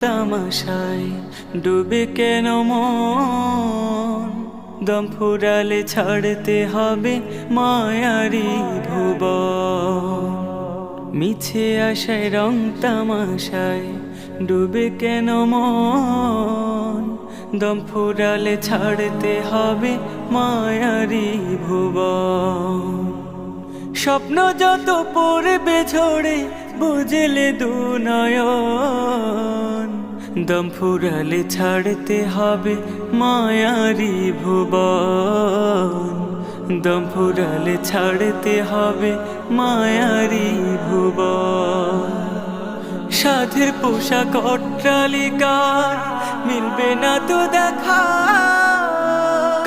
তামাশায় ডুবে কেন মন, দম ফুরালে ছাড়তে হবে মায়ারি ভুবন। মিছে আশায় রং তামাশায় ডুবে কেন মন, দম ফুরালে ছাড়তে হবে মায়ারি ভুবন। স্বপ্ন যত পড়বে ঝরে বুঝলে দু নয়ন, দম ফুরালে ছাড়তে হবে মায়ারি ভুবন। দম ফুরালে ছাড়তে হবে মায়ারি ভুবন। সাধের পোশাক অট্টালিকার মিলবে না তো দেখা,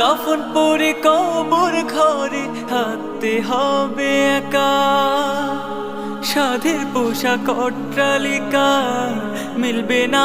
কাফন পরে কবর ঘরে থাকতে হবে একা। সাধের পোশাক অট্টালিকার মিলবে না।